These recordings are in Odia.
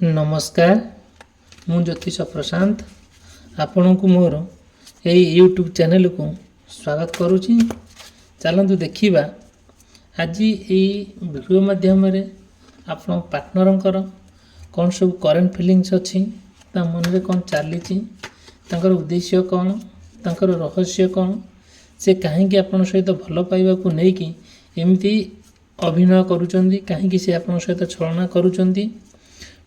नमस्कार मु ज्योतिष प्रशांत आपण को मोर यही यूट्यूब चैनल को स्वागत करुच्ची। चलतु देखा आज ये वीडियो माध्यम आप पार्टनर कौन सब करेन्ट फिलिंग्स अच्छी मन में कौन चली उद्देश्य कौन तांकर रहस्य कौन से कहीं आपण सहित भल पाइबा को लेकिन एमती अभिनय करुँच कहीं से आपण सहित छलना करुँच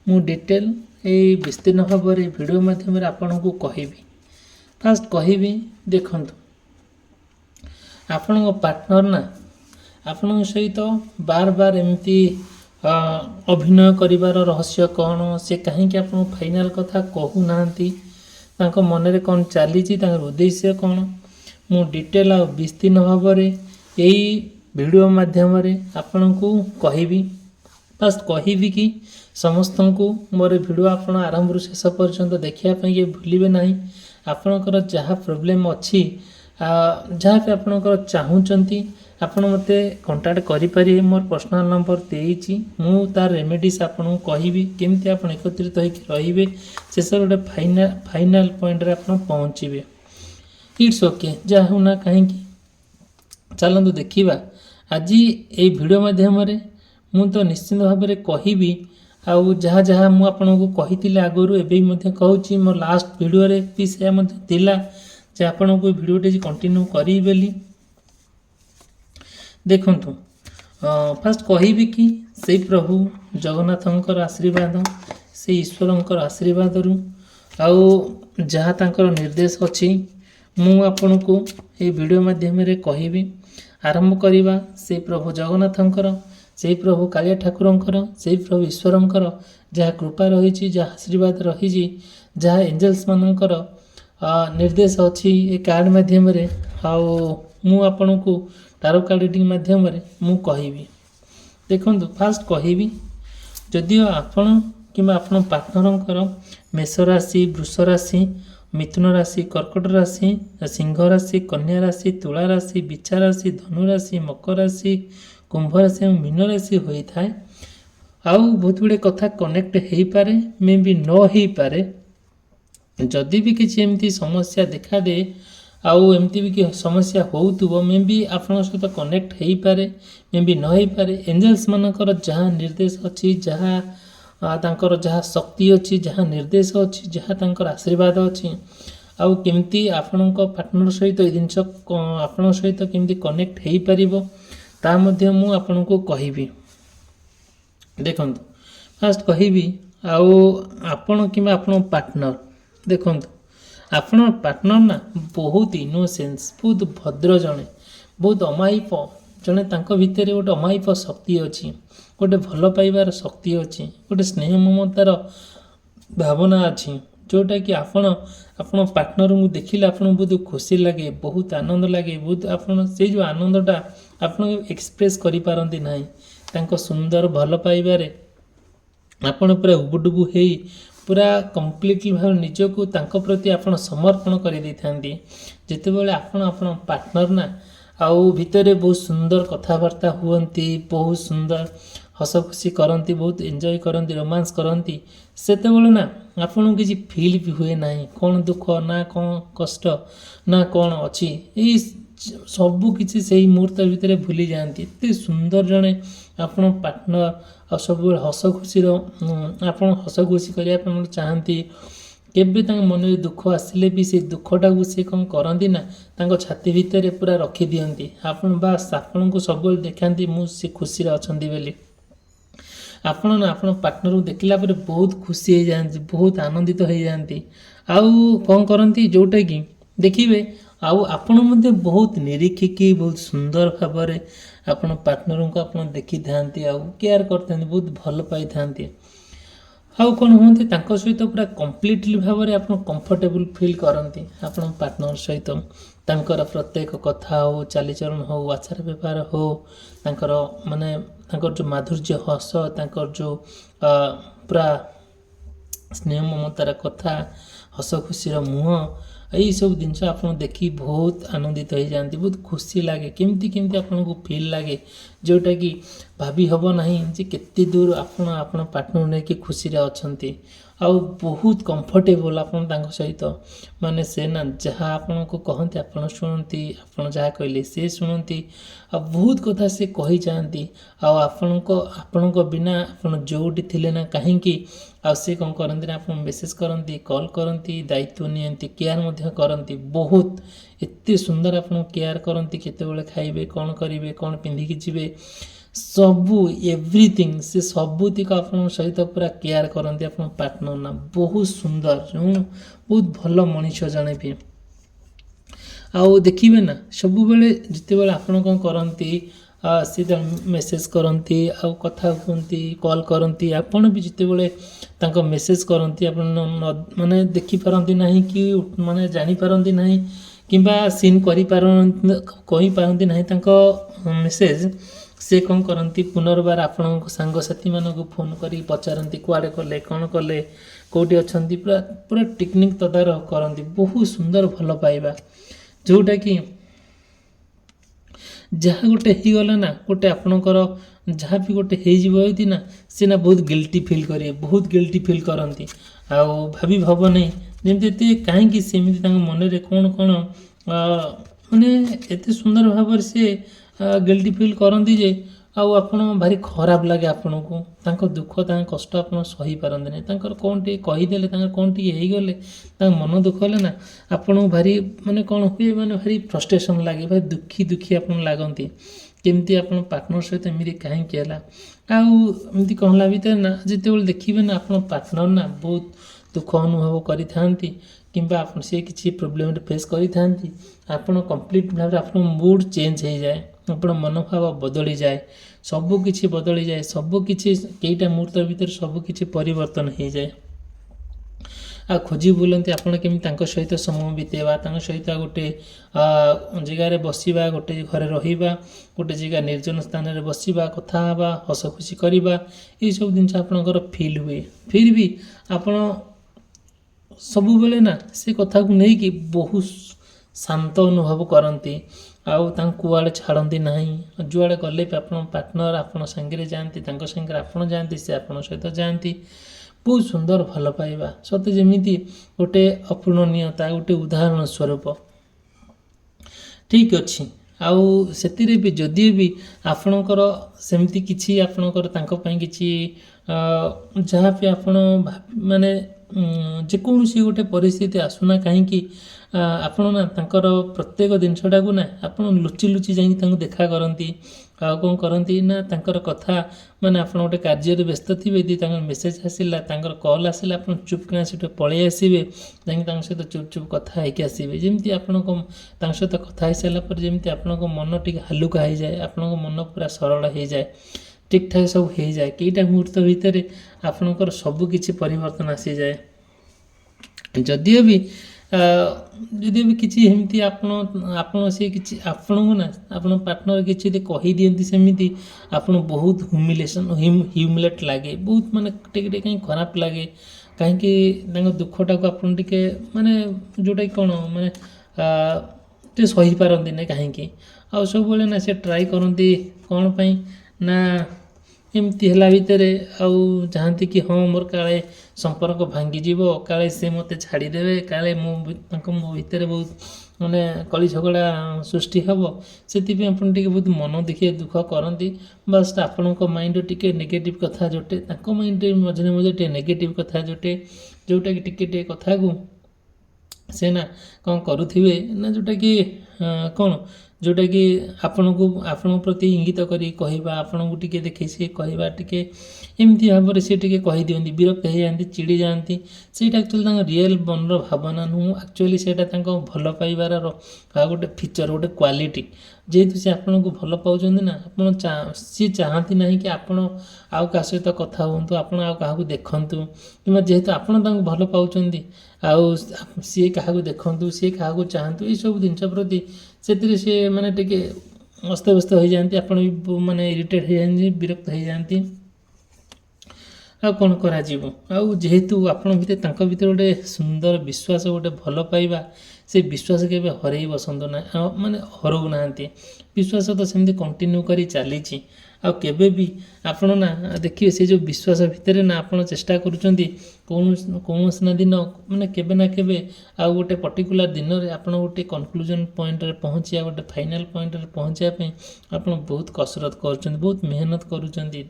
मु डिटेल ये विस्तीर्ण भाव में वीडियो माध्यम आपन को कहबी। फास्ट कहबी देखंतु आपण पार्टनर ना आपण सहित बार बार एमती अभिनय करिवार रहस्य कौन से कहीं आपन फाइनल कथा कहू नांती तांको मन रे कौन चली उद्देश्य कौन मु डिटेल आ विस्तीर्ण भाव में यही वीडियो माध्यम आपन को कहबी। फास्ट कहबी कि समस्त को मोर वीडियो आपण आरंभ शेष पर्यंत देखापी भूलिए ना। आपणकर जहाँ प्रोब्लेम अच्छी जहाँ भी आपणकर चाहूँगी आपण मत कंटाक्ट करें। मोर पर्सनल नंबर देती मु तार रेमेडीज आपन कहबी केमती आप एकत्रित होइबे शेष गोटे फाइनाल पॉइंट रे आप पहुँचे। इट्स ओके जहाँ होना कहीं चलतु देखा आज ये वीडियो माध्यम मु तो निश्चित भाव में कहबी आउ जहाँ जहाँ मुझे आपन को कही आगुरी एवं कहूँ मो लास्ट वीडियो रे भी से जे आपन को वीडियोटे कंटिन्यू करी बेली देखंतु। फास्ट कहबी कि से प्रभु जगन्नाथंकर आशीर्वाद से ईश्वरंकर आशीर्वाद रु आउ जहाँ तांकर निर्देश अच्छी मु आपन को ये वीडियो माध्यम रे कहबी। आरंभ करिबा से प्रभु जगन्नाथंकर से प्रभु कालिया ठाकुरंकर से प्रभु ईश्वरंकर जहाँ कृपा रही जहाँ आशीर्वाद रही जहाँ एंजल्स मानकर निर्देश अच्छी ये कार्ड माध्यम मु आपन को टारो कार्ड रीडिंग माध्यम मु कहबी। देखंतु फास्ट कहबी जदियो आपण कि आपण पार्टनरंकर मेष राशि वृष राशि मिथुन राशि कर्कट राशि सिंह राशि कन्या राशि तुला राशि बिच्छा राशि धनु राशि मकर राशि कुंभ राशि और मीन राशि होता है आउ बहुत गुड़े कथा कनेक्ट हो पारे मे भी न हो पारे। जदि भी किसी एमती समस्या देखा दे आउ एमती भी समस्या हो मे भी आपण सहित कनेक्ट हो पारे मे भी न हो पारे। एंजल्स मानकर जहाँ निर्देश अच्छी जहाँ तांकर जहाँ शक्ति अच्छी जहाँ निर्देश अच्छी जहाँ तांकर आशीर्वाद अच्छी आउ केमती आपण पार्टनर सहित जिनस आपण सहित केमती कनेक्ट हो पारिबो ता मध्य मु आपन को कहबी। देखंतु फास्ट कहबी आउ आपण कि आपण पार्टनर देखंतु आपण पार्टनर ना बहुत इनोसेंस बहुत भद्र जने बहुत अमायिक जने तांक भितर गोटे अमायिक शक्ति अच्छी गोटे भल पाइबार शक्ति अच्छी गोटे स्नेह ममतार भावना अच्छी जोटा कि आपण पार्टनर को देखिले आपन बहुत खुशी लगे बहुत आनंद लगे बहुत आपन से जो आनंदटा आपन एक्सप्रेस करि पारंती नाही तांको सुंदर भल पाइबारे आपन पूरा उबुडुबु हेई पूरा कंप्लीटली भाव निजको तांको प्रति आपन समर्पण करि दैथांती जेते बेले आपन पार्टनर ना आउ भितरे बहुत सुंदर कथावार्ता हुअंती बहुत सुंदर हस खुशी करती बहुत एंजॉय करती रोमांस करती सेते बेले ना आपन किसी फील भी हुए ना कौन दुख ना कौन कष्ट ना कौन अच्छी ये सबू किसी से ही मुहूर्त भितर भूली जाती एत सुंदर जड़े आपन पार्टनर आ सब हस खुशी आप हस खुशी करने चाहती केबे मन में दुख आसिले भी से दुखटा को सी कौन करती ना छाती भितर पूरा रखी दियंती आपन बास आपन को सब देखा मुझे खुशी अच्छा बोली आपण ना आपण पार्टनर को देखला पर बहुत खुशी हो जाती बहुत आनंदित हो जाती आउ कौन करती जोटा कि देखिए आउ आपण मध्य बहुत निरीक्षिकी बहुत सुंदर भाव में आपण पार्टनर को आप देखी था आउ केयर करते बहुत भल पाई था आउ कौन हमें सहित पूरा कम्प्लीटली भाव में आप कंफर्टेबल फील करती आपण पार्टनर सहित तांकर प्रत्येक कथा हो चालीचरण हो आचार व्यवहार हो तांकर माने तांकर जो माधुर्य हस तांकर जो पूरा स्नेह ममतार कथा हस खुशी मुह यही सब जिनस आप देखी बहुत आनंदित हो जाती बहुत खुशी लगे केमती केमती आपन को फील लगे जोटा कि ଭାବି ହେବ ନାହିଁ ଯେ କେତେ ଦୂର ଆପଣ ପାର୍ଟନର୍ ନେଇକି ଖୁସିରେ ଅଛନ୍ତି ଆଉ ବହୁତ କମ୍ଫର୍ଟେବଲ୍ ଆପଣ ତାଙ୍କ ସହିତ ମାନେ ସେ ନା ଯାହା ଆପଣଙ୍କୁ କହନ୍ତି ଆପଣ ଶୁଣନ୍ତି ଆପଣ ଯାହା କହିଲେ ସେ ଶୁଣନ୍ତି ଆଉ ବହୁତ କଥା ସେ କହିଯାଆନ୍ତି ଆଉ ଆପଣଙ୍କ ବିନା ଆପଣ ଯେଉଁଠି ଥିଲେ ନା କାହିଁକି ଆଉ ସେ କ'ଣ କରନ୍ତି ନା ଆପଣ ମେସେଜ୍ କରନ୍ତି କଲ୍ କରନ୍ତି ଦାୟିତ୍ୱ ନିଅନ୍ତି କେୟାର ମଧ୍ୟ କରନ୍ତି ବହୁତ ଏତେ ସୁନ୍ଦର ଆପଣଙ୍କୁ କେୟାର କରନ୍ତି କେତେବେଳେ ଖାଇବେ କ'ଣ କରିବେ କ'ଣ ପିନ୍ଧିକି ଯିବେ ସବୁ ଏଭ୍ରିଥିଙ୍ଗ ସେ ସବୁତିକ ଆପଣଙ୍କ ସହିତ ପୁରା କେୟାର କରନ୍ତି ଆପଣଙ୍କ ପାର୍ଟନର୍ ନା ବହୁତ ସୁନ୍ଦର ବହୁତ ଭଲ ମଣିଷ ଜଣେ ବି ଆଉ ଦେଖିବେ ନା ସବୁବେଳେ ଯେତେବେଳେ ଆପଣ କ'ଣ କରନ୍ତି ସେ ମେସେଜ୍ କରନ୍ତି ଆଉ କଥା ହୁଅନ୍ତି କଲ୍ କରନ୍ତି ଆପଣ ବି ଯେତେବେଳେ ତାଙ୍କ ମେସେଜ୍ କରନ୍ତି ଆପଣ ମାନେ ଦେଖିପାରନ୍ତି ନାହିଁ କି ମାନେ ଜାଣିପାରନ୍ତି ନାହିଁ କିମ୍ବା ସିନ୍ କହିପାରନ୍ତି ନାହିଁ ତାଙ୍କ ମେସେଜ୍ ସେ କ'ଣ କରନ୍ତି ପୁନର୍ବାର ଆପଣଙ୍କ ସାଙ୍ଗସାଥିମାନଙ୍କୁ ଫୋନ୍ କରି ପଚାରନ୍ତି କୁଆଡ଼େ କଲେ କ'ଣ କଲେ କେଉଁଠି ଅଛନ୍ତି ପୁରା ପୁରା ଟେକ୍ନିକ୍ ତଦାରଖ କରନ୍ତି ବହୁତ ସୁନ୍ଦର ଭଲ ପାଇବା ଯେଉଁଟାକି ଯାହା ଗୋଟେ ହେଇଗଲା ନା ଗୋଟେ ଆପଣଙ୍କର ଯାହା ବି ଗୋଟେ ହେଇଯିବ ଯଦି ନା ସେ ନା ବହୁତ ଗିଲ୍ଟି ଫିଲ୍ କରିବେ ବହୁତ ଗିଲ୍ଟି ଫିଲ୍ କରନ୍ତି ଆଉ ଭାବ ନାହିଁ ଯେମିତି ଏତେ କାହିଁକି ସେମିତି ତାଙ୍କ ମନରେ କ'ଣ ମାନେ ଏତେ ସୁନ୍ଦର ଭାବରେ ସେ ଗିଲ୍ଟି ଫିଲ୍ କରନ୍ତି ଯେ ଆଉ ଆପଣ ଭାରି ଖରାପ ଲାଗେ ଆପଣଙ୍କୁ ତାଙ୍କ ଦୁଃଖ ତାଙ୍କ କଷ୍ଟ ଆପଣ ସହିପାରନ୍ତି ନାହିଁ ତାଙ୍କର କ'ଣ ଟିକେ କହିଦେଲେ ତାଙ୍କର କ'ଣ ଟିକେ ହେଇଗଲେ ତାଙ୍କ ମନ ଦୁଃଖ ହେଲେ ନା ଆପଣଙ୍କୁ ଭାରି ମାନେ କ'ଣ ହୁଏ ମାନେ ଭାରି ଫ୍ରଷ୍ଟ୍ରେସନ୍ ଲାଗେ ଭାରି ଦୁଃଖୀ ଆପଣ ଲାଗନ୍ତି କେମିତି ଆପଣ ପାର୍ଟନର୍ ସହିତ ଏମିତି କାହିଁକି ହେଲା ଆଉ ଏମିତି କ'ଣ ହେଲା ଭିତରେ ନା ଯେତେବେଳେ ଦେଖିବେ ନା ଆପଣ ପାର୍ଟନର୍ ନା ବହୁତ ଦୁଃଖ ଅନୁଭବ କରିଥାନ୍ତି କିମ୍ବା ଆପଣ ସେ କିଛି ପ୍ରୋବ୍ଲେମ୍ରେ ଫେସ୍ କରିଥାନ୍ତି ଆପଣ କମ୍ପ୍ଲିଟ୍ ଭାବରେ ଆପଣଙ୍କ ମୁଡ୍ ଚେଞ୍ଜ ହେଇଯାଏ ଆପଣ ମନୋଭାବ ବଦଳିଯାଏ ସବୁକିଛି ବଦଳିଯାଏ ସବୁକିଛି କେଇଟା ମୁହୂର୍ତ୍ତ ଭିତରେ ସବୁକିଛି ପରିବର୍ତ୍ତନ ହେଇଯାଏ ଆଉ ଖୋଜି ବୁଲନ୍ତି ଆପଣ କେମିତି ତାଙ୍କ ସହିତ ସମୟ ବିତେଇବା ତାଙ୍କ ସହିତ ଗୋଟେ ଜାଗାରେ ବସିବା ଗୋଟେ ଘରେ ରହିବା ଗୋଟେ ଜାଗା ନିର୍ଜନ ସ୍ଥାନରେ ବସିବା କଥା ହେବା ହସ ଖୁସି କରିବା ଏଇସବୁ ଜିନିଷ ଆପଣଙ୍କର ଫିଲ୍ ହୁଏ ଫିର୍ ବି ଆପଣ ସବୁବେଳେ ନା ସେ କଥାକୁ ନେଇକି ବହୁତ ଶାନ୍ତ ଅନୁଭବ କରନ୍ତି ଆଉ ତାଙ୍କୁ କୁଆଡ଼େ ଛାଡ଼ନ୍ତି ନାହିଁ ଯୁଆଡ଼େ ଗଲେ ବି ଆପଣ ପାର୍ଟନର୍ ଆପଣ ସାଙ୍ଗରେ ଯାଆନ୍ତି ତାଙ୍କ ସାଙ୍ଗରେ ଆପଣ ଯାଆନ୍ତି ସେ ଆପଣଙ୍କ ସହିତ ଯାଆନ୍ତି ବହୁତ ସୁନ୍ଦର ଭଲ ପାଇବା ସତେ ଯେମିତି ଗୋଟେ ଅପୂରଣୀୟତା ଗୋଟେ ଉଦାହରଣ ସ୍ୱରୂପ ଠିକ୍ ଅଛି ଆଉ ସେଥିରେ ବି ଯଦି ବି ଆପଣଙ୍କର ସେମିତି କିଛି ଆପଣଙ୍କର ତାଙ୍କ ପାଇଁ କିଛି ଯାହା ବି ଆପଣ ମାନେ ଯେକୌଣସି ଗୋଟେ ପରିସ୍ଥିତି ଆସୁନା କାହିଁକି ଆପଣ ନା ତାଙ୍କର ପ୍ରତ୍ୟେକ ଜିନିଷଟାକୁ ନା ଆପଣ ଲୁଚି ଯାଇକି ତାଙ୍କୁ ଦେଖା କରନ୍ତି ଆଉ କ'ଣ କରନ୍ତି ନା ତାଙ୍କର କଥା ମାନେ ଆପଣ ଗୋଟେ କାର୍ଯ୍ୟରେ ବ୍ୟସ୍ତ ଥିବେ ଯଦି ତାଙ୍କର ମେସେଜ୍ ଆସିଲା ତାଙ୍କର କଲ୍ ଆସିଲା ଆପଣ ଚୁପକିନା ସେଠୁ ପଳେଇ ଆସିବେ ଯାଇକି ତାଙ୍କ ସହିତ ଚୁପ୍ କଥା ହେଇକି ଆସିବେ ଯେମିତି ଆପଣଙ୍କ ତାଙ୍କ ସହିତ କଥା ହେଇସାରିଲା ପରେ ଯେମିତି ଆପଣଙ୍କ ମନ ଟିକେ ହାଲୁକା ହେଇଯାଏ ଆପଣଙ୍କ ମନ ପୁରା ସରଳ ହେଇଯାଏ ଠିକ୍ ଠାକ୍ ସବୁ ହେଇଯାଏ କେଇଟା ମୁହୂର୍ତ୍ତ ଭିତରେ ଆପଣଙ୍କର ସବୁ କିଛି ପରିବର୍ତ୍ତନ ଆସିଯାଏ ଯଦିଓ ବି କିଛି ଏମିତି ଆପଣ ସେ କିଛି ଆପଣଙ୍କୁ ନା ଆପଣ ପାର୍ଟନର୍ କିଛି ଯଦି କହିଦିଅନ୍ତି ସେମିତି ଆପଣ ବହୁତ ହ୍ୟୁମିଲେଟ୍ ଲାଗେ ବହୁତ ମାନେ ଟିକେ କାହିଁ ଖରାପ ଲାଗେ କାହିଁକି ତାଙ୍କ ଦୁଃଖଟାକୁ ଆପଣ ଟିକେ ମାନେ ଯେଉଁଟାକି କ'ଣ ମାନେ ଟିକେ ସହିପାରନ୍ତି ନାହିଁ କାହିଁକି ଆଉ ସବୁବେଳେ ନା ସେ ଟ୍ରାଏ କରନ୍ତି କ'ଣ ପାଇଁ ନା ଏମିତି ହେଲା ଭିତରେ ଆଉ ଚାହାନ୍ତି କି ହଁ ମୋର କାଳେ ସମ୍ପର୍କ ଭାଙ୍ଗିଯିବ କାଳେ ସେ ମୋତେ ଛାଡ଼ିଦେବେ କାଳେ ମୋ ଭିତରେ ବହୁତ ମାନେ କଳି ଝଗଡ଼ା ସୃଷ୍ଟି ହେବ ସେଥିପାଇଁ ଆପଣ ଟିକେ ବହୁତ ମନ ଦୁଃଖ କରନ୍ତି ବାସ୍ ଆପଣଙ୍କ ମାଇଣ୍ଡରେ ଟିକେ ନେଗେଟିଭ୍ କଥା ଜୋଟେ ତାଙ୍କ ମାଇଣ୍ଡରେ ମଝିରେ ଟିକେ ନେଗେଟିଭ୍ କଥା ଜୋଟେ ଯେଉଁଟାକି ଟିକେ କଥାକୁ ସେ ନା କ'ଣ କରୁଥିବେ ନା ଯେଉଁଟାକି କ'ଣ ଯେଉଁଟାକି ଆପଣଙ୍କ ପ୍ରତି ଇଙ୍ଗିତ କରି କହିବା ଆପଣଙ୍କୁ ଟିକେ ଦେଖି ସେ କହିବା ଟିକେ ଏମିତି ଭାବରେ ସେ ଟିକେ କହିଦିଅନ୍ତି ବିରକ୍ତ ହେଇଯାଆନ୍ତି ଚିଡ଼ି ଯାଆନ୍ତି ସେଇଟା ଆକ୍ଚୁଆଲି ତାଙ୍କ ରିଏଲ୍ ମନର ଭାବନା ନୁହଁ ଆକ୍ଚୁଆଲି ସେଇଟା ତାଙ୍କ ଭଲ ପାଇବାର ଆଉ ଗୋଟେ ଫିଚର୍ ଗୋଟେ କ୍ୱାଲିଟି ଯେହେତୁ ସେ ଆପଣଙ୍କୁ ଭଲ ପାଉଛନ୍ତି ନା ସିଏ ଚାହାନ୍ତି ନାହିଁ କି ଆପଣ ଆଉ କାହା ସହିତ କଥା ହୁଅନ୍ତୁ ଆପଣ ଆଉ କାହାକୁ ଦେଖନ୍ତୁ କିମ୍ବା ଯେହେତୁ ଆପଣ ତାଙ୍କୁ ଭଲ ପାଉଛନ୍ତି ଆଉ ସିଏ କାହାକୁ ଦେଖନ୍ତୁ ସିଏ କାହାକୁ ଚାହାନ୍ତୁ ଏଇସବୁ ଜିନିଷ ପ୍ରତି ସେଥିରେ ସେ ମାନେ ଟିକେ ଅସ୍ତବ୍ୟସ୍ତ ହୋଇଯାଆନ୍ତି ଆପଣ ବି ମାନେ ଇରିଟେଟ୍ ହେଇଯାଆନ୍ତି ବିରକ୍ତ ହେଇଯାଆନ୍ତି ଆଉ କ'ଣ କରାଯିବ ଆଉ ଯେହେତୁ ଆପଣଙ୍କ ଭିତରେ ତାଙ୍କ ଭିତରେ ଗୋଟେ ସୁନ୍ଦର ବିଶ୍ୱାସ ଗୋଟେ ଭଲ ପାଇବା ସେ ବିଶ୍ୱାସ କେବେ ହରେଇ ବସନ୍ତୁ ନା ମାନେ ହରଉନାହାନ୍ତି ବିଶ୍ୱାସ ତ ସେମିତି କଣ୍ଟିନ୍ୟୁ କରି ଚାଲିଛି ଆଉ କେବେ ବି ଆପଣ ନା ଦେଖିବେ ସେ ଯେଉଁ ବିଶ୍ୱାସ ଭିତରେ ନା ଆପଣ ଚେଷ୍ଟା କରୁଛନ୍ତି କୌଣସି ନା ଦିନ ମାନେ କେବେ ନା କେବେ ଆଉ ଗୋଟେ ପର୍ଟିକୁଲାର ଦିନରେ ଆପଣ ଗୋଟେ କନକ୍ଲୁଜନ୍ ପଏଣ୍ଟରେ ପହଞ୍ଚିବା, ଗୋଟେ ଫାଇନାଲ୍ ପଏଣ୍ଟରେ ପହଞ୍ଚିବା ପାଇଁ ଆପଣ ବହୁତ କସରତ କରୁଛନ୍ତି, ବହୁତ ମେହନତ କରୁଛନ୍ତି।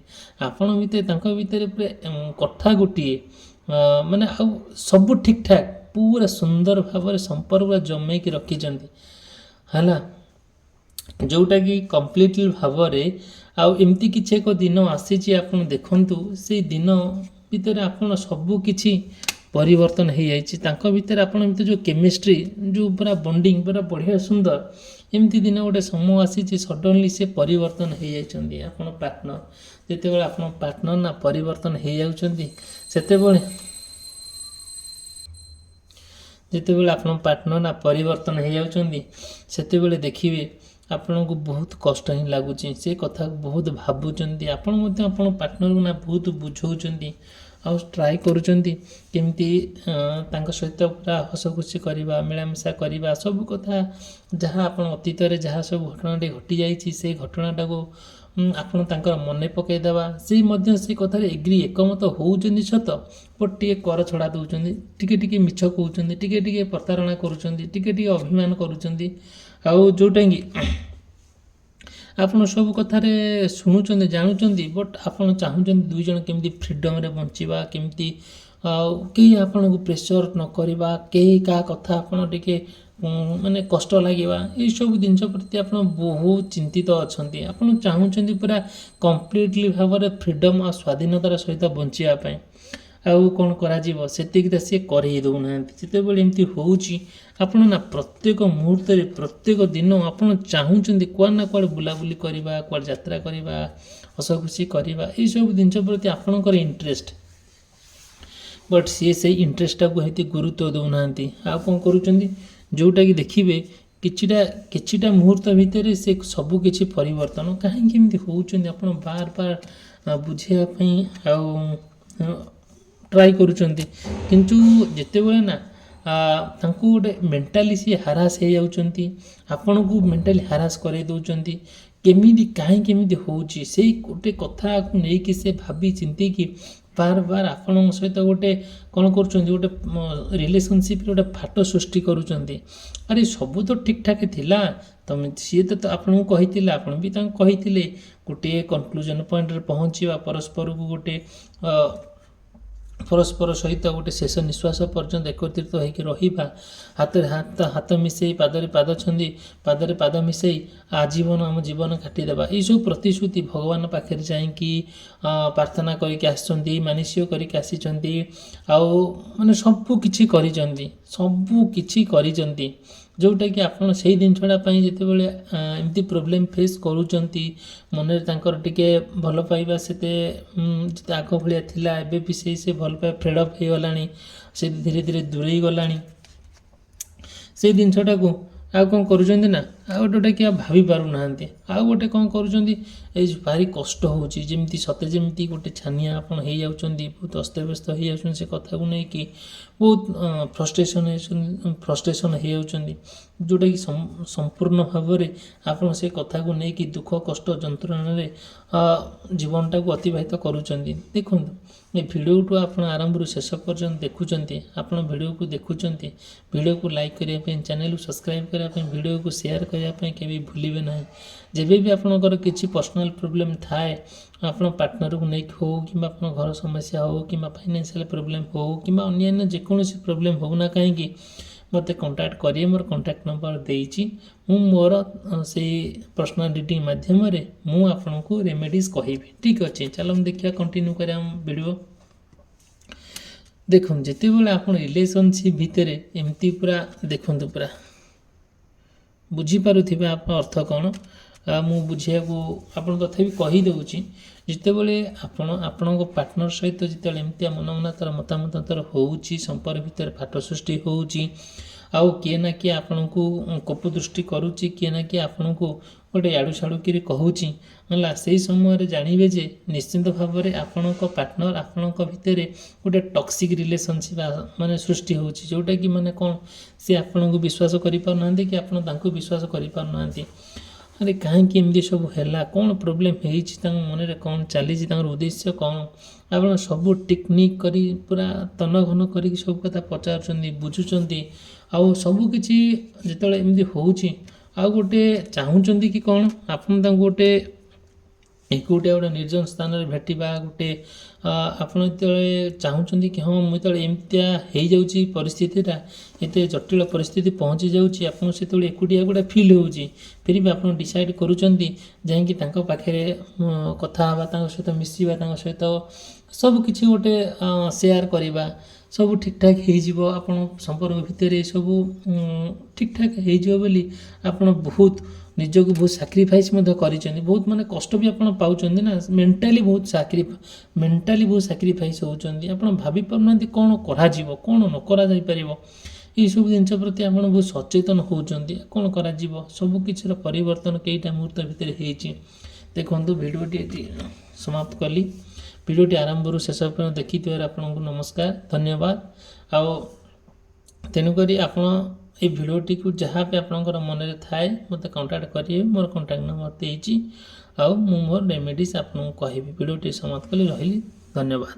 ଆପଣ ଭିତରେ ତାଙ୍କ ଭିତରେ ପୁରା କଥା ଗୋଟିଏ ମାନେ ଆଉ ସବୁ ଠିକ୍ଠାକ୍ ପୁରା ସୁନ୍ଦର ଭାବରେ ସମ୍ପର୍କ ଜମେଇକି ରଖିଛନ୍ତି ହେଲା, ଯେଉଁଟାକି କମ୍ପ୍ଲିଟଲି ଭାବରେ ଆଉ ଏମିତି କିଛି ଏକ ଦିନ ଆସିଛି ଆପଣ ଦେଖନ୍ତୁ, ସେଇ ଦିନ ଭିତରେ ଆପଣ ସବୁ କିଛି ପରିବର୍ତ୍ତନ ହେଇଯାଇଛି। ତାଙ୍କ ଭିତରେ ଆପଣ ଏମିତି ଯେଉଁ କେମିଷ୍ଟ୍ରି, ଯେଉଁ ପୁରା ବଣ୍ଡିଙ୍ଗ ପୁରା ବଢ଼ିଆ ସୁନ୍ଦର, ଏମିତି ଦିନ ଗୋଟେ ସମୟ ଆସିଛି ସଡନଲି ସେ ପରିବର୍ତ୍ତନ ହେଇଯାଇଛନ୍ତି। ଆପଣ ପାର୍ଟନର ଯେତେବେଳେ ଆପଣ ପାର୍ଟନର ନା ପରିବର୍ତ୍ତନ ହେଇଯାଉଛନ୍ତି, ଯେତେବେଳେ ଆପଣ ପାର୍ଟନର ନା ପରିବର୍ତ୍ତନ ହେଇଯାଉଛନ୍ତି, ସେତେବେଳେ ଦେଖିବେ ଆପଣଙ୍କୁ ବହୁତ କଷ୍ଟ ହିଁ ଲାଗୁଛି। ସେ କଥାକୁ ବହୁତ ଭାବୁଛନ୍ତି, ଆପଣ ମଧ୍ୟ ଆପଣ ପାର୍ଟନରକୁ ନା ବହୁତ ବୁଝାଉଛନ୍ତି ଆଉ ଟ୍ରାଏ କରୁଛନ୍ତି କେମିତି ତାଙ୍କ ସହିତ ପୁରା ହସ ଖୁସି କରିବା, ମିଳାମିଶା କରିବା, ସବୁ କଥା ଯାହା ଆପଣ ଅତୀତରେ ଯାହା ସବୁ ଘଟଣାଟି ଘଟିଯାଇଛି ସେଇ ଘଟଣାଟାକୁ ଆପଣ ତାଙ୍କର ମନେ ପକାଇ ଦେବା। ସେଇ ମଧ୍ୟ ସେ କଥାରେ ଏକମତ ହେଉଛନ୍ତି ସତ, ବଟ୍ ଟିକେ କର ଛଡ଼ା ଦେଉଛନ୍ତି, ଟିକେ ମିଛ କହୁଛନ୍ତି, ଟିକେ ପ୍ରତାରଣା କରୁଛନ୍ତି, ଟିକେ ଅଭିମାନ କରୁଛନ୍ତି। ଆଉ ଯେଉଁଟାକି ଆପଣ ସବୁ କଥାରେ ଶୁଣୁଛନ୍ତି, ଜାଣୁଛନ୍ତି, ବଟ୍ ଆପଣ ଚାହୁଁଛନ୍ତି ଦୁଇ ଜଣ କେମିତି ଫ୍ରିଡ଼ମ୍ରେ ବଞ୍ଚିବା, କେମିତି ଆଉ କେହି ଆପଣଙ୍କୁ ପ୍ରେସର ନ କରିବା, କେହି କାହା କଥା ଆପଣ ଟିକେ ମାନେ କଷ୍ଟ ଲାଗିବା, ଏଇସବୁ ଜିନିଷ ପ୍ରତି ଆପଣ ବହୁତ ଚିନ୍ତିତ ଅଛନ୍ତି। ଆପଣ ଚାହୁଁଛନ୍ତି ପୁରା କମ୍ପ୍ଲିଟଲି ଭାବରେ ଫ୍ରିଡ଼ମ୍ ଆଉ ସ୍ୱାଧୀନତାର ସହିତ ବଞ୍ଚିବା ପାଇଁ। ଆଉ କ'ଣ କରାଯିବ, ସେତିକିଟା ସିଏ କରେଇ ଦେଉନାହାନ୍ତି। ଯେତେବେଳେ ଏମିତି ହେଉଛି ଆପଣ ନା ପ୍ରତ୍ୟେକ ମୁହୂର୍ତ୍ତରେ ପ୍ରତ୍ୟେକ ଦିନ ଆପଣ ଚାହୁଁଛନ୍ତି କୁଆଡ଼େ ନା କୁଆଡ଼େ ବୁଲାବୁଲି କରିବା, କୁଆଡ଼େ ଯାତ୍ରା କରିବା, ହସ ଖୁସି କରିବା, ଏଇସବୁ ଜିନିଷ ପ୍ରତି ଆପଣଙ୍କର ଇଣ୍ଟରେଷ୍ଟ, ବଟ୍ ସିଏ ସେଇ ଇଣ୍ଟରେଷ୍ଟଟାକୁ ଏତେ ଗୁରୁତ୍ୱ ଦେଉନାହାନ୍ତି। ଆଉ କ'ଣ କରୁଛନ୍ତି, ଯେଉଁଟାକି ଦେଖିବେ କିଛିଟା ମୁହୂର୍ତ୍ତ ଭିତରେ ସେ ସବୁ କିଛି ପରିବର୍ତ୍ତନ କାହିଁକି ଏମିତି ହେଉଛନ୍ତି ଆପଣ ବାର ବୁଝେଇବା ପାଇଁ ଆଉ ଟ୍ରାଏ କରୁଛନ୍ତି। କିନ୍ତୁ ଯେତେବେଳେ ନା ତାଙ୍କୁ ଗୋଟେ ମେଣ୍ଟାଲି ସିଏ ହାରାସ ହେଇଯାଉଛନ୍ତି, ଆପଣଙ୍କୁ ମେଣ୍ଟାଲି ହାରାସ କରାଇ ଦେଉଛନ୍ତି, କାହିଁକି ଏମିତି ହେଉଛି ସେଇ ଗୋଟେ କଥାକୁ ନେଇକି ସେ ଭାବି ଚିନ୍ତିକି ବାର ଆପଣଙ୍କ ସହିତ ଗୋଟେ କ'ଣ କରୁଛନ୍ତି, ଗୋଟେ ରିଲେସନସିପ୍ରେ ଗୋଟେ ଫାଟ ସୃଷ୍ଟି କରୁଛନ୍ତି। ଆରେ ସବୁ ତ ଠିକ୍ଠାକ୍ ଥିଲା, ସିଏ ତ ଆପଣଙ୍କୁ କହିଥିଲେ, ଆପଣ ବି ତାଙ୍କୁ କହିଥିଲେ ଗୋଟିଏ କନକ୍ଲୁଜନ୍ ପଏଣ୍ଟରେ ପହଞ୍ଚିବା, ପରସ୍ପର ସହିତ ଗୋଟେ ଶେଷ ନିଶ୍ୱାସ ପର୍ଯ୍ୟନ୍ତ ଏକତ୍ରିତ ହୋଇକି ରହିବା, ହାତରେ ହାତ ମିଶାଇ, ପାଦରେ ପାଦ ମିଶାଇ ଆଜୀବନ ଆମ ଜୀବନ କାଟିଦେବା, ଏଇସବୁ ପ୍ରତିଶ୍ରୁତି ଭଗବାନ ପାଖରେ ଯାଇକି ପ୍ରାର୍ଥନା କରିକି ଆସିଛନ୍ତି, ମାନସିକ କରିକି ଆସିଛନ୍ତି। ଆଉ ମାନେ ସବୁ କିଛି କରିଛନ୍ତି, ଯେଉଁଟାକି ଆପଣ ସେଇ ଜିନିଷଟା ପାଇଁ ଯେତେବେଳେ ଏମିତି ପ୍ରୋବ୍ଲେମ୍ ଫେସ୍ କରୁଛନ୍ତି, ମନରେ ତାଙ୍କର ଟିକେ ଭଲ ପାଇବା ସେତେ ଆଗ ଭଳିଆ ଥିଲା, ଏବେ ବି ସେ ଭଲ ପାଇବା ଫେଡ଼୍ ଅପ୍ ହେଇଗଲାଣି, ସେ ଧୀରେ ଧୀରେ ଦୂରେଇ ଗଲାଣି। ସେଇ ଜିନିଷଟାକୁ ଆଉ କ'ଣ କରୁଛନ୍ତି ନା ଆଉ ଗୋଟେକି ଆଉ ଭାବି ପାରୁନାହାନ୍ତି। ଆଉ ଗୋଟେ କ'ଣ କରୁଛନ୍ତି, ଏଇ ଭାରି କଷ୍ଟ ହେଉଛି, ଯେମିତି ଗୋଟେ ଛାନିଆ ଆପଣ ହେଇଯାଉଛନ୍ତି, ବହୁତ ଅସ୍ତବ୍ୟସ୍ତ ହେଇଯାଉଛନ୍ତି, ସେ କଥାକୁ ନେଇକି ବହୁତ ଫ୍ରଷ୍ଟ୍ରେସନ୍ ହେଇଯାଉଛନ୍ତି, ଯେଉଁଟାକି ସମ୍ପୂର୍ଣ୍ଣ ଭାବରେ ଆପଣ ସେ କଥାକୁ ନେଇକି ଦୁଃଖ କଷ୍ଟ ଯନ୍ତ୍ରଣାରେ ଜୀବନଟାକୁ ଅତିବାହିତ କରୁଛନ୍ତି। ଦେଖନ୍ତୁ, ଏ ଭିଡ଼ିଓଠୁ ଆପଣ ଆରମ୍ଭରୁ ଶେଷ ପର୍ଯ୍ୟନ୍ତ ଦେଖୁଛନ୍ତି, ଆପଣ ଭିଡ଼ିଓକୁ ଲାଇକ୍ କରିବା ପାଇଁ, ଚ୍ୟାନେଲକୁ ସବସ୍କ୍ରାଇବ୍ କରିବା ପାଇଁ, ଭିଡ଼ିଓକୁ ସେୟାର କରିବା ପାଇଁ କେବେ ଭୁଲିବେ ନାହିଁ। ଯେବେ ବି ଆପଣଙ୍କର କିଛି ପର୍ସନାଲ୍ ପ୍ରୋବ୍ଲେମ୍ ଥାଏ, ଆପଣ ପାର୍ଟନରକୁ ନେଇକି ହେଉ, କିମ୍ବା ଆପଣ ଘର ସମସ୍ୟା ହେଉ, କିମ୍ବା ଫାଇନାନ୍ସିଆଲ୍ ପ୍ରୋବ୍ଲେମ୍ ହେଉ, କିମ୍ବା ଅନ୍ୟାନ୍ୟ ଯେକୌଣସି ପ୍ରୋବ୍ଲେମ୍ ହେଉ ନା କାହିଁକି, ମୋତେ କଣ୍ଟାକ୍ଟ କରିବେ। ମୋର କଣ୍ଟାକ୍ଟ ନମ୍ବର ଦେଇଛି, ମୁଁ ମୋର ସେଇ ପର୍ସନାଲ୍ ରିଡ଼ିଂ ମାଧ୍ୟମରେ ମୁଁ ଆପଣଙ୍କୁ ରେମେଡ଼ିଜ୍ କହିବି। ଠିକ୍ ଅଛି, ଚାଲନ୍ତୁ ଦେଖିବା, କଣ୍ଟିନ୍ୟୁ କରିବା ଭିଡ଼ିଓ। ଦେଖନ୍ତୁ, ଯେତେବେଳେ ଆପଣ ରିଲେସନସିପ୍ ଭିତରେ ଏମିତି ପୁରା ଦେଖନ୍ତୁ, ପୁରା ବୁଝିପାରୁଥିବେ ଆପଣ ଅର୍ଥ କ'ଣ, ମୁଁ ବୁଝିବାକୁ ଆପଣ ତଥାପି କହିଦେଉଛି। ଯେତେବେଳେ ଆପଣଙ୍କ ପାର୍ଟନର ସହିତ ଯେତେବେଳେ ଏମିତିଆ ମତାମତ ହେଉଛି, ସମ୍ପର୍କ ଭିତରେ ଫାଟ ସୃଷ୍ଟି ହେଉଛି, ଆଉ କିଏ ନା କିଏ ଆପଣଙ୍କୁ କୋପ ଦୃଷ୍ଟି କରୁଛି, କିଏ ନା କିଏ ଆପଣଙ୍କୁ ଗୋଟେ ଇଆଡ଼ୁ ସିଆଡ଼ୁ କରି କହୁଛି ହେଲା, ସେଇ ସମୟରେ ଜାଣିବେ ଯେ ନିଶ୍ଚିନ୍ତ ଭାବରେ ଆପଣଙ୍କ ପାର୍ଟନର ଆପଣଙ୍କ ଭିତରେ ଗୋଟେ ଟକ୍ସିକ୍ ରିଲେସନସିପ୍ ମାନେ ସୃଷ୍ଟି ହେଉଛି, ଯେଉଁଟାକି ମାନେ କ'ଣ, ସେ ଆପଣଙ୍କୁ ବିଶ୍ୱାସ କରିପାରୁନାହାନ୍ତି କି ଆପଣ ତାଙ୍କୁ ବିଶ୍ୱାସ କରିପାରୁନାହାନ୍ତି। ଆରେ କାହିଁକି ଏମିତି ସବୁ ହେଲା, କ'ଣ ପ୍ରୋବ୍ଲେମ୍ ହେଇଛି, ତାଙ୍କ ମନରେ କ'ଣ ଚାଲିଛି, ତାଙ୍କର ଉଦ୍ଦେଶ୍ୟ କ'ଣ, ଆପଣ ସବୁ ଟେକ୍ନିକ୍ କରି ପୁରା ତନଘନ କରିକି ସବୁ କଥା ପଚାରୁଛନ୍ତି, ବୁଝୁଛନ୍ତି। ଆଉ ସବୁକିଛି ଯେତେବେଳେ ଏମିତି ହେଉଛି, ଆଉ ଗୋଟେ ଚାହୁଁଛନ୍ତି କି କ'ଣ ଆପଣ ତାଙ୍କୁ ଗୋଟେ ଏକୁଟିଆ ଗୋଟେ ନିର୍ଜନ ସ୍ଥାନରେ ଭେଟିବା, ଗୋଟେ ଆପଣ ଯେତେବେଳେ ଚାହୁଁଛନ୍ତି କି ହଁ ମୁଁ ଯେତେବେଳେ ଏମିତିଆ ହେଇଯାଉଛି ପରିସ୍ଥିତିଟା, ଏତେ ଜଟିଳ ପରିସ୍ଥିତି ପହଞ୍ଚି ଯାଉଛି, ଆପଣ ସେତେବେଳେ ଏକୁଟିଆ ଗୋଟେ ଫିଲ୍ ହେଉଛି, ଫିର୍ ବି ଆପଣ ଡିସାଇଡ଼୍ କରୁଛନ୍ତି ଯାଇକି ତାଙ୍କ ପାଖରେ କଥା ହେବା, ତାଙ୍କ ସହିତ ମିଶିବା, ତାଙ୍କ ସହିତ ସବୁ କିଛି ଗୋଟେ ସେୟାର କରିବା, ସବୁ ଠିକ୍ଠାକ୍ ହେଇଯିବ, ଆପଣ ସମ୍ପର୍କ ଭିତରେ ସବୁ ଠିକ୍ଠାକ୍ ହେଇଯିବ ବୋଲି ଆପଣ ବହୁତ ନିଜକୁ ବହୁତ ସାକ୍ରିଫାଇସ୍ ମଧ୍ୟ କରିଛନ୍ତି, ବହୁତ ମାନେ କଷ୍ଟ ବି ଆପଣ ପାଉଛନ୍ତି ନା, ମେଣ୍ଟାଲି ବହୁତ ସାକ୍ରିଫାଇସ୍ ହେଉଛନ୍ତି। ଆପଣ ଭାବି ପାରୁନାହାନ୍ତି କ'ଣ କରାଯିବ, କ'ଣ ନ କରାଯାଇପାରିବ। ଏଇସବୁ ଜିନିଷ ପ୍ରତି ଆପଣ ବହୁତ ସଚେତନ ହେଉଛନ୍ତି, କ'ଣ କରାଯିବ, ସବୁ କିଛିର ପରିବର୍ତ୍ତନ କେଇଟା ମୁହୂର୍ତ୍ତ ଭିତରେ ହେଇଛି। ଦେଖନ୍ତୁ ଭିଡ଼ିଓଟି ଏଠି ସମାପ୍ତ କଲି। ଭିଡ଼ିଓଟି ଆରମ୍ଭରୁ ଶେଷ ପର୍ଯ୍ୟନ୍ତ ଦେଖିଥିବାରୁ ଆପଣଙ୍କୁ ନମସ୍କାର, ଧନ୍ୟବାଦ। ଆଉ ତେଣୁକରି ଆପଣ এই ଭିଡ଼ିଓଟିକୁ ଯାହା ବି ଆପଣଙ୍କର ମନରେ ଥାଏ ମୋତେ କଣ୍ଟାକ୍ଟ କରିବେ, ମୋର କଣ୍ଟାକ୍ଟ ନମ୍ବର ଦେଇଛି। ଆଉ ମୁଁ ମୋର ରେମେଡ଼ିସ୍ ଆପଣଙ୍କୁ କହିବି। ଭିଡ଼ିଓଟି ସମାପ୍ତ କଲି, ରହିଲି, ଧନ୍ୟବାଦ।